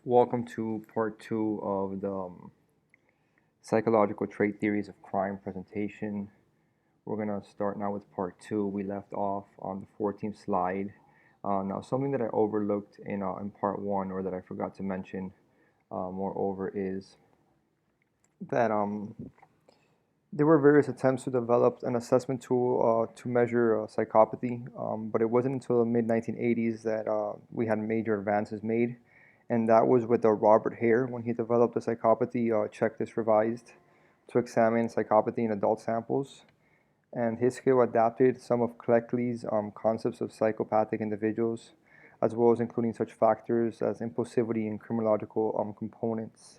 Welcome to part two of the psychological trait theories of crime presentation. We're going to start now with part two. We left off on the 14th slide. Now, something that I overlooked in part one, or that I forgot to mention, moreover, is that there were various attempts to develop an assessment tool to measure psychopathy, but it wasn't until the mid 1980s that we had major advances made, and that was with Robert Hare when he developed the psychopathy checklist revised to examine psychopathy in adult samples. And his scale adapted some of Cleckley's concepts of psychopathic individuals, as well as including such factors as impulsivity and criminological components.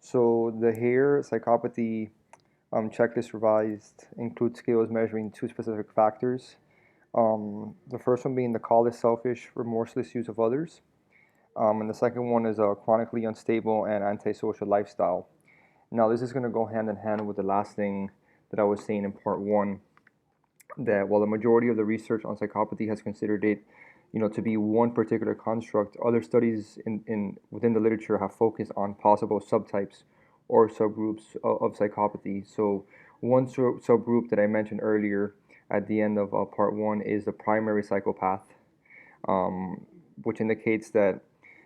So the Hare psychopathy checklist revised includes scales measuring two specific factors. The first one being the callous, selfish, remorseless use of others. And the second one is a chronically unstable and antisocial lifestyle. Now, this is going to go hand in hand with the last thing that I was saying in part one, that while the majority of the research on psychopathy has considered it, to be one particular construct, other studies within the literature have focused on possible subtypes or subgroups of psychopathy. So, one subgroup that I mentioned earlier at the end of part one is the primary psychopath, which indicates that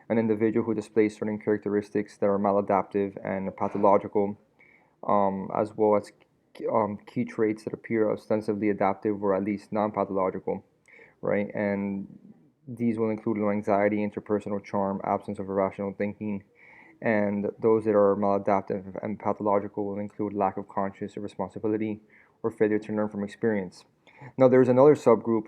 an individual who displays certain characteristics that are maladaptive and pathological, as well as key traits that appear ostensibly adaptive or at least non-pathological, right? And these will include low anxiety, interpersonal charm, absence of irrational thinking, and those that are maladaptive and pathological will include lack of conscious responsibility or failure to learn from experience. Now, there's another subgroup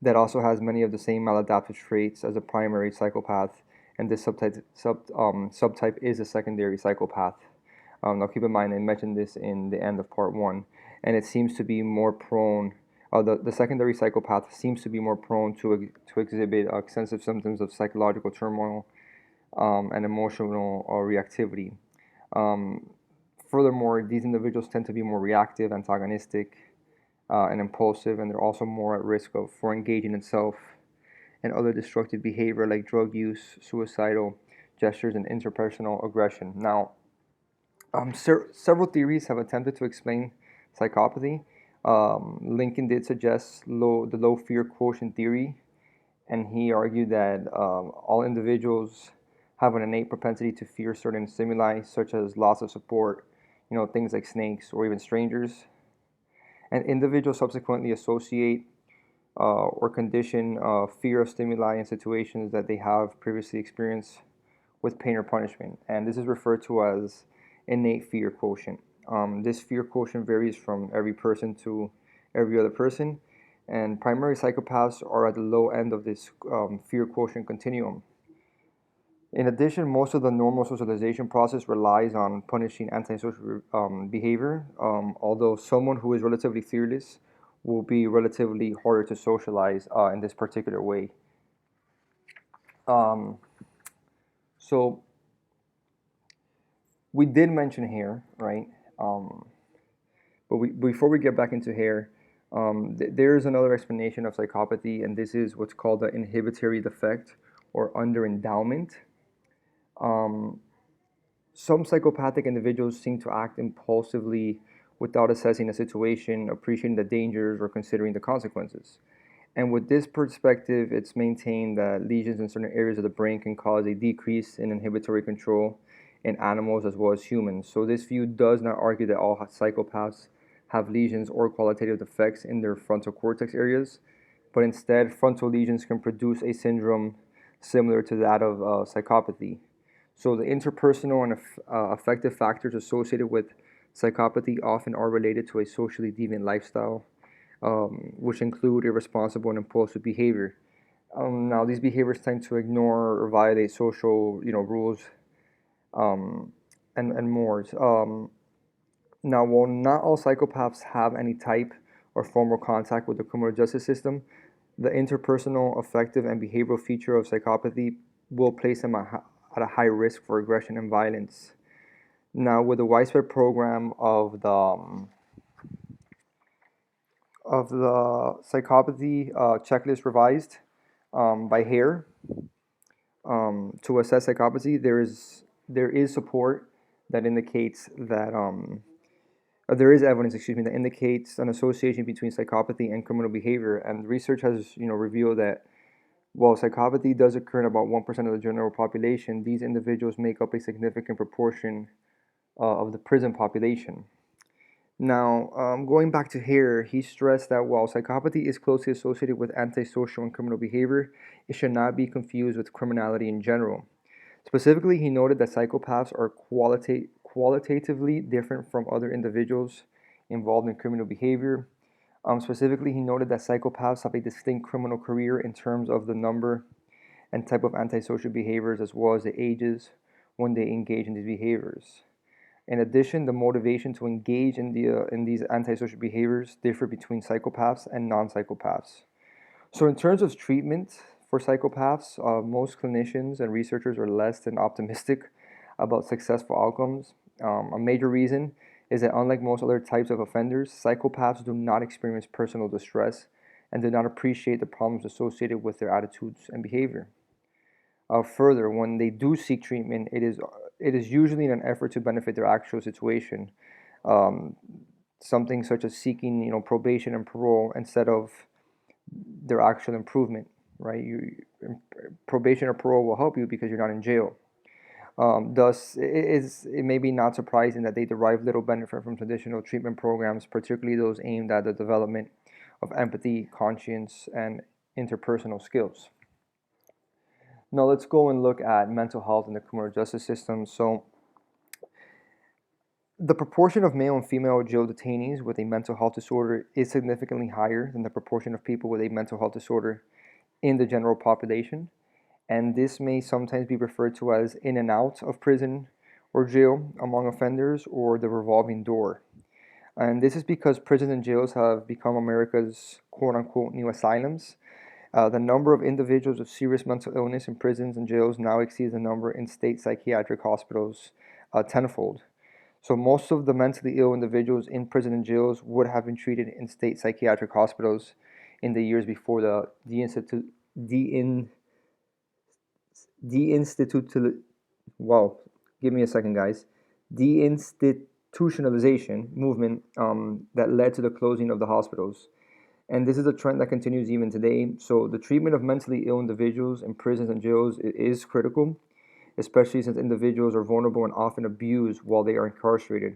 that also has many of the same maladaptive traits as a primary psychopath, and this subtype is a secondary psychopath. Now, keep in mind, I mentioned this in the end of part one, and it seems to be more prone. The secondary psychopath seems to be more prone to exhibit extensive symptoms of psychological turmoil and emotional reactivity. Furthermore, these individuals tend to be more reactive, antagonistic, and impulsive, and they're also more at risk for engaging in self and other destructive behavior like drug use, suicidal gestures, and interpersonal aggression. Now, several theories have attempted to explain psychopathy. Lincoln did suggest the low fear quotient theory, and he argued that all individuals have an innate propensity to fear certain stimuli, such as loss of support, things like snakes or even strangers. And individuals subsequently associate or condition fear of stimuli in situations that they have previously experienced with pain or punishment. And this is referred to as innate fear quotient. This fear quotient varies from every person to every other person, and primary psychopaths are at the low end of this fear quotient continuum. In addition, most of the normal socialization process relies on punishing antisocial behavior, although someone who is relatively fearless will be relatively harder to socialize in this particular way. Um, so we did mention Hare, right? But before we get back into Hare, there's another explanation of psychopathy, and this is what's called the inhibitory defect or underendowment. Some psychopathic individuals seem to act impulsively without assessing a situation, appreciating the dangers, or considering the consequences. And with this perspective, it's maintained that lesions in certain areas of the brain can cause a decrease in inhibitory control in animals as well as humans. So this view does not argue that all psychopaths have lesions or qualitative defects in their frontal cortex areas, but instead frontal lesions can produce a syndrome similar to that of psychopathy. So the interpersonal and affective factors associated with psychopathy often are related to a socially deviant lifestyle, which include irresponsible and impulsive behavior. Now, these behaviors tend to ignore or violate social, rules, and more. Now, while not all psychopaths have any type or formal contact with the criminal justice system, the interpersonal, affective, and behavioral feature of psychopathy will place them at a high risk for aggression and violence. Now, with the widespread program of the psychopathy checklist revised, by Hare to assess psychopathy. There is support that indicates that there is evidence, excuse me, that indicates an association between psychopathy and criminal behavior. And research has, revealed that while psychopathy does occur in about 1% of the general population, these individuals make up a significant proportion of the prison population. Now, going back to here, he stressed that while psychopathy is closely associated with antisocial and criminal behavior, it should not be confused with criminality in general. Specifically, he noted that psychopaths are qualitatively different from other individuals involved in criminal behavior. Specifically, he noted that psychopaths have a distinct criminal career in terms of the number and type of antisocial behaviors as well as the ages when they engage in these behaviors. In addition, the motivation to engage in these antisocial behaviors differ between psychopaths and non-psychopaths. So, in terms of treatment for psychopaths, most clinicians and researchers are less than optimistic about successful outcomes. A major reason is that, unlike most other types of offenders, psychopaths do not experience personal distress and do not appreciate the problems associated with their attitudes and behavior. Further, when they do seek treatment, it is usually in an effort to benefit their actual situation. Um, Something such as seeking, probation and parole instead of their actual improvement, right? Probation or parole will help you because you're not in jail. Thus, it may be not surprising that they derive little benefit from traditional treatment programs, particularly those aimed at the development of empathy, conscience, and interpersonal skills. Now, let's go and look at mental health in the criminal justice system. So, the proportion of male and female jail detainees with a mental health disorder is significantly higher than the proportion of people with a mental health disorder in the general population. And this may sometimes be referred to as in and out of prison or jail among offenders, or the revolving door. And this is because prisons and jails have become America's quote unquote new asylums. The number of individuals with serious mental illness in prisons and jails now exceeds the number in state psychiatric hospitals tenfold. So most of the mentally ill individuals in prison and jails would have been treated in state psychiatric hospitals in the years before the deinstitutional, wow, give me a second, guys, deinstitutionalization movement that led to the closing of the hospitals. And this is a trend that continues even today. So the treatment of mentally ill individuals in prisons and jails is critical, especially since individuals are vulnerable and often abused while they are incarcerated.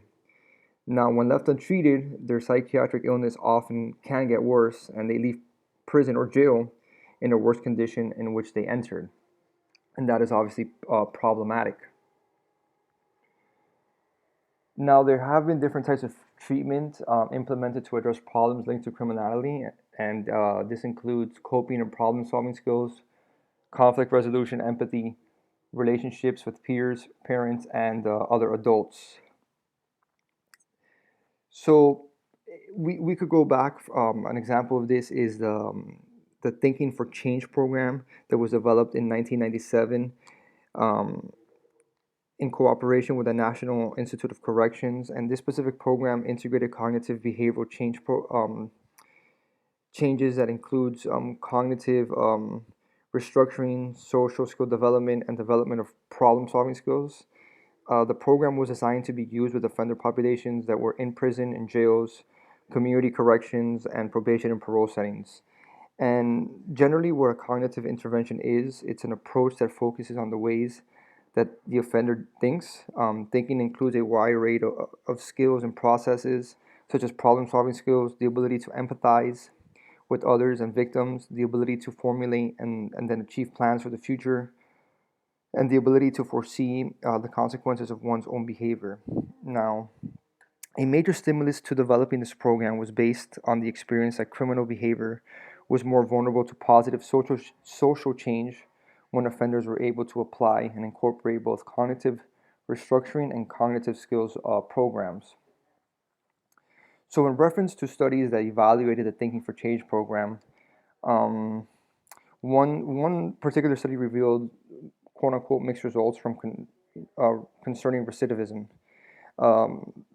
Now, when left untreated, their psychiatric illness often can get worse, and they leave prison or jail in a worse condition in which they entered. And that is obviously problematic. Now, there have been different types of treatment implemented to address problems linked to criminality, and this includes coping and problem solving skills, conflict resolution, empathy, relationships with peers, parents, and other adults. So, we could go back. An example of this is the Thinking for Change program that was developed in 1997. In cooperation with the National Institute of Corrections, and this specific program integrated cognitive behavioral changes that includes cognitive restructuring, social skill development, and development of problem-solving skills. The program was designed to be used with offender populations that were in prison and jails, community corrections, and probation and parole settings. And generally, what a cognitive intervention is, it's an approach that focuses on the ways that the offender thinks. Thinking includes a wide array of skills and processes, such as problem solving skills, the ability to empathize with others and victims, the ability to formulate and then achieve plans for the future, and the ability to foresee the consequences of one's own behavior. Now, a major stimulus to developing this program was based on the experience that criminal behavior was more vulnerable to positive social change when offenders were able to apply and incorporate both cognitive restructuring and cognitive skills programs. So, in reference to studies that evaluated the Thinking for Change program, um, one particular study revealed "quote unquote" mixed results from concerning recidivism. Um,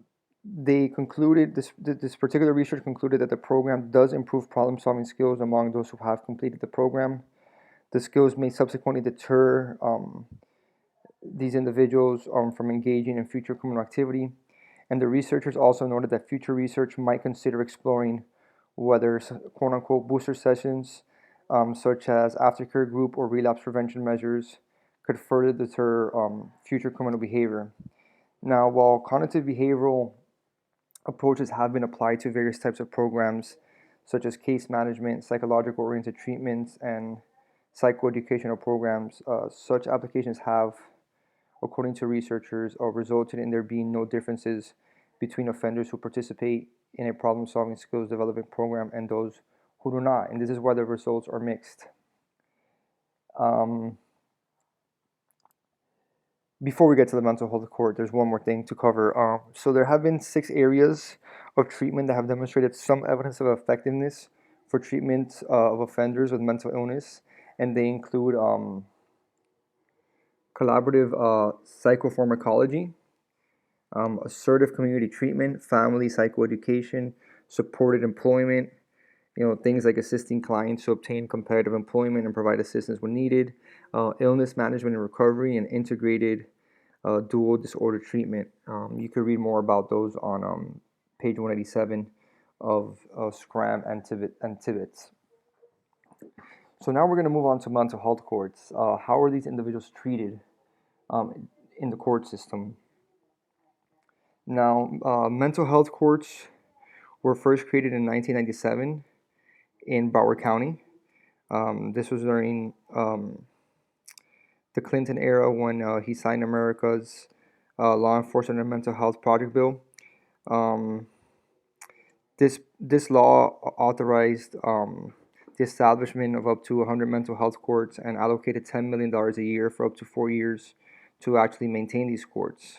they concluded this particular research concluded that the program does improve problem solving skills among those who have completed the program. The skills may subsequently deter these individuals from engaging in future criminal activity. And the researchers also noted that future research might consider exploring whether quote unquote booster sessions, such as aftercare group or relapse prevention measures, could further deter future criminal behavior. Now, while cognitive behavioral approaches have been applied to various types of programs, such as case management, psychological oriented treatments, and psychoeducational programs, such applications have, according to researchers, resulted in there being no differences between offenders who participate in a problem solving skills development program and those who do not. And this is why the results are mixed. Before we get to the mental health court, there's one more thing to cover. So there have been 6 areas of treatment that have demonstrated some evidence of effectiveness for treatment of offenders with mental illness, and they include collaborative psychopharmacology, assertive community treatment, family psychoeducation, supported employment, things like assisting clients to obtain competitive employment and provide assistance when needed, illness management and recovery, and integrated dual disorder treatment. You could read more about those on page 187 of Scram and Tibbetts. So now we're going to move on to mental health courts. How are these individuals treated in the court system? Now, mental health courts were first created in 1997 in Broward County. This was during the Clinton era when he signed America's Law Enforcement and Mental Health Project Bill. This law authorized the establishment of up to 100 mental health courts and allocated $10 million a year for up to 4 years to actually maintain these courts.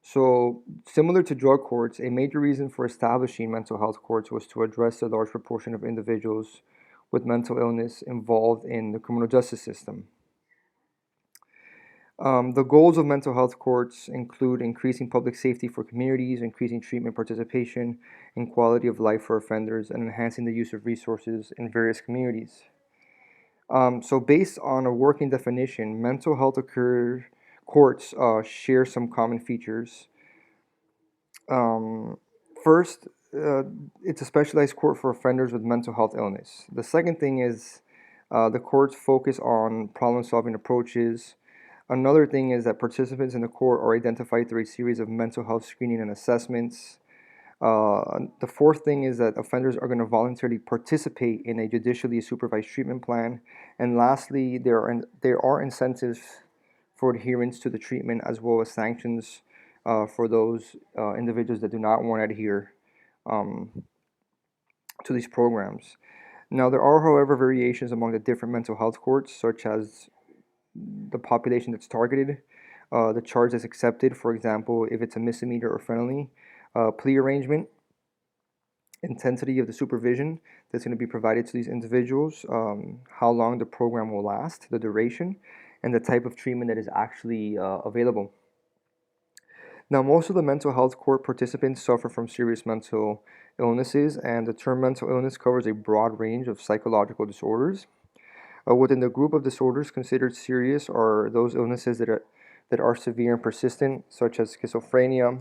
So, similar to drug courts, a major reason for establishing mental health courts was to address the large proportion of individuals with mental illness involved in the criminal justice system. The goals of mental health courts include increasing public safety for communities, increasing treatment participation and quality of life for offenders, and enhancing the use of resources in various communities. So based on a working definition, mental health courts share some common features. First, it's a specialized court for offenders with mental health illness. The second thing is the courts focus on problem-solving approaches. Another thing is that participants in the court are identified through a series of mental health screening and assessments. The fourth thing is that offenders are going to voluntarily participate in a judicially supervised treatment plan. And lastly, there are incentives for adherence to the treatment as well as sanctions for those individuals that do not want to adhere to these programs. Now, there are, however, variations among the different mental health courts, such as the population that's targeted, the charge that's accepted, for example, if it's a misdemeanor or felony, plea arrangement, intensity of the supervision that's going to be provided to these individuals, how long the program will last, the duration, and the type of treatment that is actually available. Now, most of the mental health court participants suffer from serious mental illnesses, and the term mental illness covers a broad range of psychological disorders. Within the group of disorders considered serious are those illnesses that are severe and persistent, such as schizophrenia,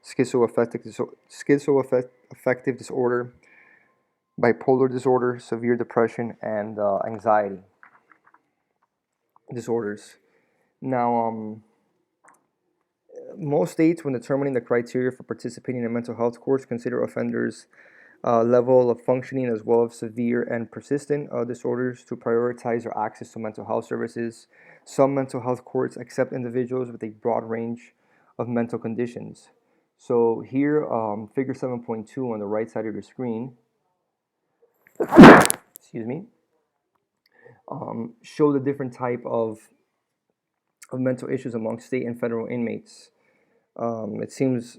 schizoaffective disorder, bipolar disorder, severe depression, and anxiety disorders. Now, most states, when determining the criteria for participating in mental health courts, consider offenders' level of functioning as well as severe and persistent disorders to prioritize their access to mental health services. Some mental health courts accept individuals with a broad range of mental conditions. So here, figure 7.2 on the right side of your screen, excuse me, show the different type of mental issues among state and federal inmates. It seems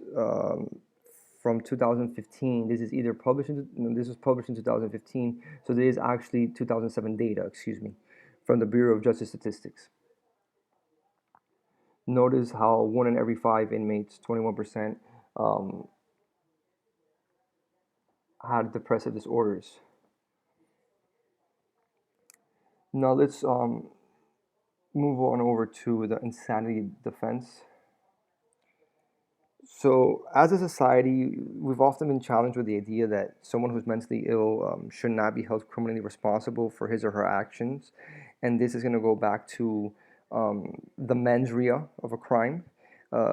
from 2015. This is either published this was published in 2015, so this is actually 2007 data, excuse me, from the Bureau of Justice Statistics. Notice how 1 in every 5 inmates, 21%, had depressive disorders. Now let's move on over to the insanity defense. So, as a society, we've often been challenged with the idea that someone who's mentally ill should not be held criminally responsible for his or her actions. And this is going to go back to the mens rea of a crime.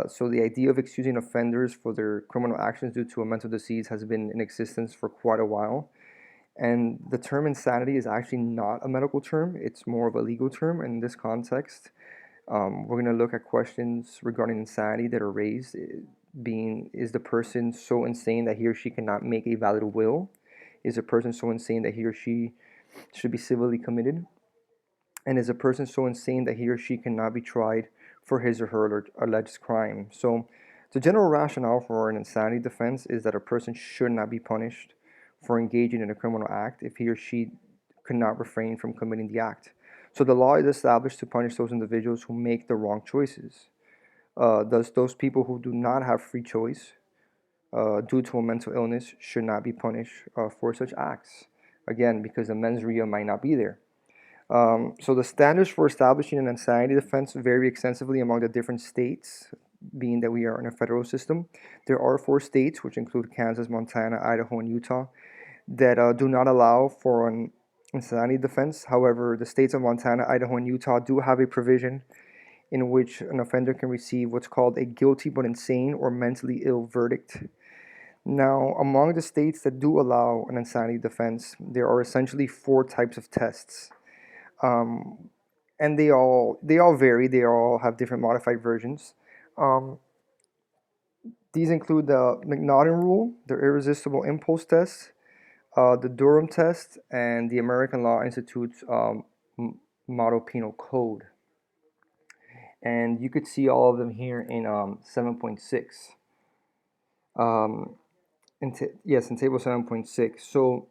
So, the idea of excusing offenders for their criminal actions due to a mental disease has been in existence for quite a while. And the term insanity is actually not a medical term, it's more of a legal term in this context. We're going to look at questions regarding insanity that are raised, being, is the person so insane that he or she cannot make a valid will? Is a person so insane that he or she should be civilly committed? And is a person so insane that he or she cannot be tried for his or her alleged crime? So, the general rationale for an insanity defense is that a person should not be punished for engaging in a criminal act if he or she could not refrain from committing the act. So, the law is established to punish those individuals who make the wrong choices. Thus, those people who do not have free choice due to a mental illness should not be punished for such acts. Again, because the mens rea might not be there. So the standards for establishing an insanity defense vary extensively among the different states, being that we are in a federal system. There are 4 states, which include Kansas, Montana, Idaho, and Utah, that do not allow for an insanity defense. However, the states of Montana, Idaho, and Utah do have a provision in which an offender can receive what's called a guilty but insane or mentally ill verdict. Now, among the states that do allow an insanity defense, there are essentially 4 types of tests. Um, and they all vary. They all have different modified versions. Um, these include the McNaughton rule, the irresistible impulse test, the Durham test, and the American Law Institute's model penal code. And you could see all of them here in 7.6. Yes, in table 7.6. So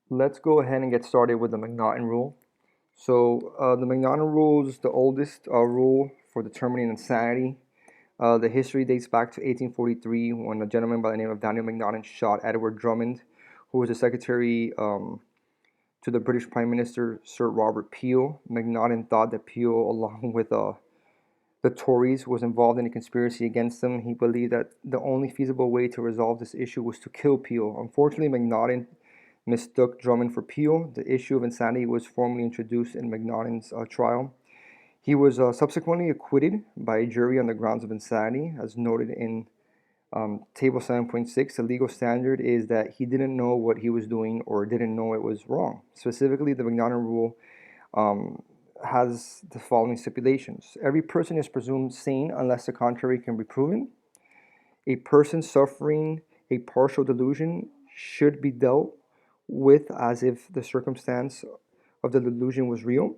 let's go ahead and get started with the McNaughton rule. So the McNaughton rule is the oldest rule for determining insanity. The history dates back to 1843 when a gentleman by the name of Daniel McNaughton shot Edward Drummond, who was the secretary to the British Prime Minister Sir Robert Peel. McNaughton thought that Peel, along with the Tories, was involved in a conspiracy against them. He believed that the only feasible way to resolve this issue was to kill Peel. Unfortunately, McNaughton mistook Drummond for Peel. The issue of insanity was formally introduced in McNaughton's trial. He was subsequently acquitted by a jury on the grounds of insanity, as noted in Table 7.6. The legal standard is that he didn't know what he was doing or didn't know it was wrong. Specifically, the McNaughton rule has the following stipulations. Every person is presumed sane unless the contrary can be proven. A person suffering a partial delusion should be dealt with as if the circumstance of the delusion was real.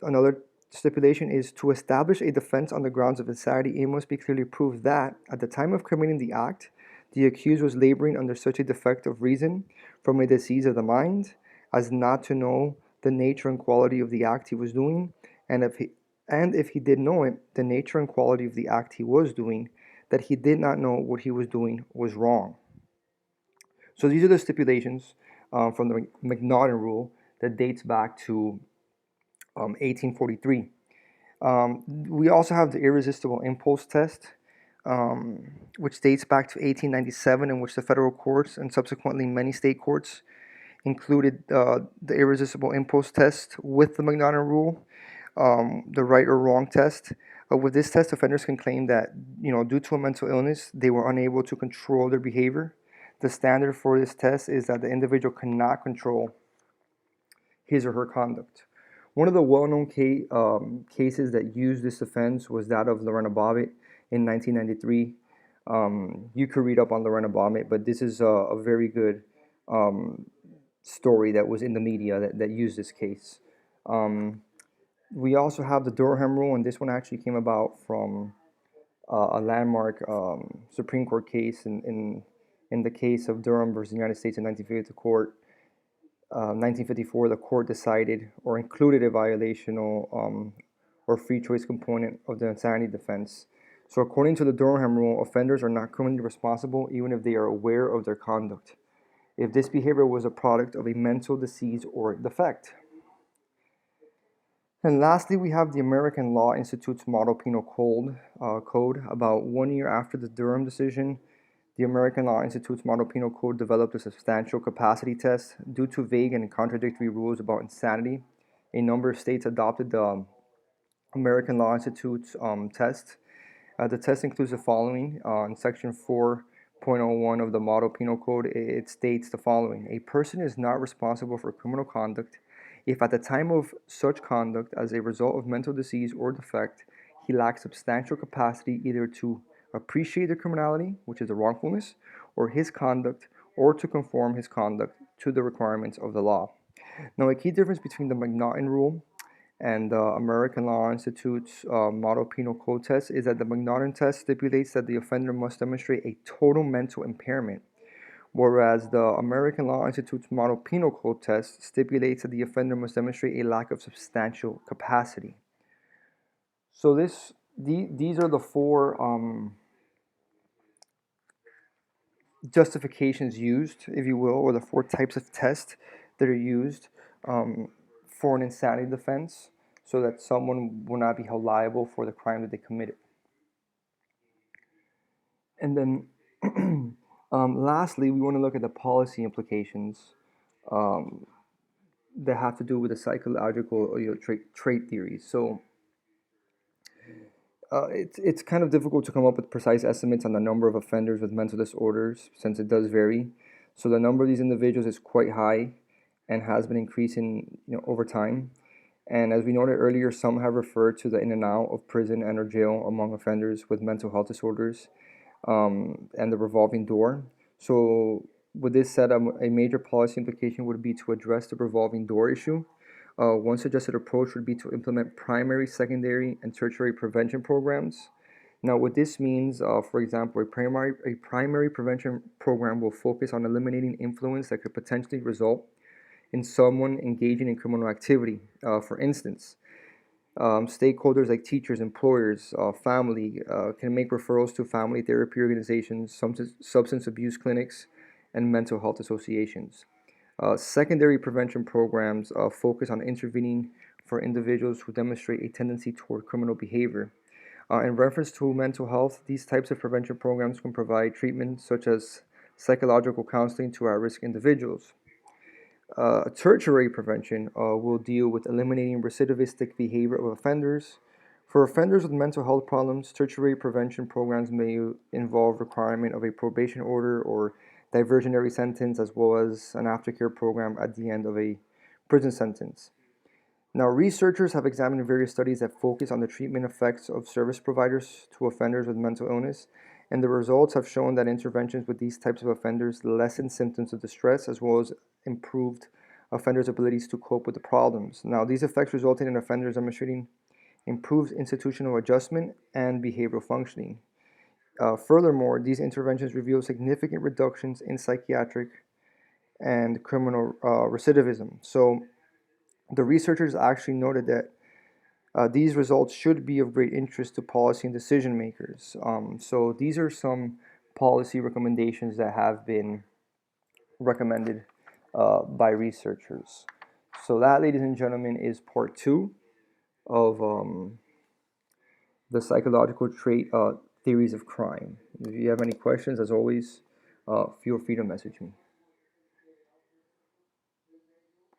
Another stipulation is to establish a defense on the grounds of insanity, it must be clearly proved that, at the time of committing the act, the accused was laboring under such a defect of reason from a disease of the mind as not to know the nature and quality of the act he was doing, and if he did know it, the nature and quality of the act he was doing, that he did not know what he was doing was wrong. So these are the stipulations from the McNaughton rule that dates back to 1843. We also have the irresistible impulse test, which dates back to 1897, in which the federal courts and subsequently many state courts included the irresistible impulse test with the McNaughton rule, the right or wrong test. With this test, offenders can claim that, due to a mental illness, they were unable to control their behavior. The standard for this test is that the individual cannot control his or her conduct. One of the well-known cases that used this offense was that of Lorena Bobbitt in 1993. You could read up on Lorena Bobbitt, but this is a very good story that was in the media that used this case. We also have the Durham rule, and this one actually came about from a landmark Supreme Court case in the case of Durham versus the United States in 1954, the court decided or included a violational or free choice component of the insanity defense. So according to the Durham rule, offenders are not criminally responsible even if they are aware of their conduct. if this behavior was a product of a mental disease or defect. And lastly, we have the American Law Institute's Model Penal Code. About 1 year after the Durham decision, the American Law Institute's Model Penal Code developed a substantial capacity test. Due to vague and contradictory rules about insanity, a number of states adopted the American Law Institute's test. The test includes the following. In Section 4.01 of the Model Penal Code, it states the following: a person is not responsible for criminal conduct if at the time of such conduct, as a result of mental disease or defect, he lacks substantial capacity either to appreciate the criminality, which is the wrongfulness, or his conduct, or to conform his conduct to the requirements of the law. Now, a key difference between the McNaughton Rule and the American Law Institute's Model Penal Code test is that the McNaughton test stipulates that the offender must demonstrate a total mental impairment, whereas the American Law Institute's Model Penal Code test stipulates that the offender must demonstrate a lack of substantial capacity. So these are the four justifications used, if you will, or the four types of tests that are used for an insanity defense, so that someone will not be held liable for the crime that they committed. And then lastly, we want to look at the policy implications that have to do with the psychological trait theories. So it's kind of difficult to come up with precise estimates on the number of offenders with mental disorders, since it does vary. So the number of these individuals is quite high and has been increasing, over time. And as we noted earlier, some have referred to the in and out of prison and or jail among offenders with mental health disorders and the revolving door. So with this said, a major policy implication would be to address the revolving door issue. One suggested approach would be to implement primary, secondary, and tertiary prevention programs. Now, what this means, for example, a primary prevention program will focus on eliminating influence that could potentially result in someone engaging in criminal activity. For instance, stakeholders like teachers, employers, family can make referrals to family therapy organizations, substance abuse clinics, and mental health associations. Secondary prevention programs focus on intervening for individuals who demonstrate a tendency toward criminal behavior. In reference to mental health, these types of prevention programs can provide treatment such as psychological counseling to at-risk individuals. Tertiary prevention will deal with eliminating recidivistic behavior of offenders. For offenders with mental health problems, tertiary prevention programs may involve requirement of a probation order or diversionary sentence, as well as an aftercare program at the end of a prison sentence. Now, researchers have examined various studies that focus on the treatment effects of service providers to offenders with mental illness, and the results have shown that interventions with these types of offenders lessen symptoms of distress, as well as improved offenders' abilities to cope with the problems. Now, these effects resulted in offenders demonstrating improved institutional adjustment and behavioral functioning. Furthermore, these interventions reveal significant reductions in psychiatric and criminal recidivism. So the researchers actually noted that these results should be of great interest to policy and decision makers. So these are some policy recommendations that have been recommended by researchers. So that, ladies and gentlemen, is part 2 of the psychological trait theories of crime. If you have any questions, as always, feel free to message me.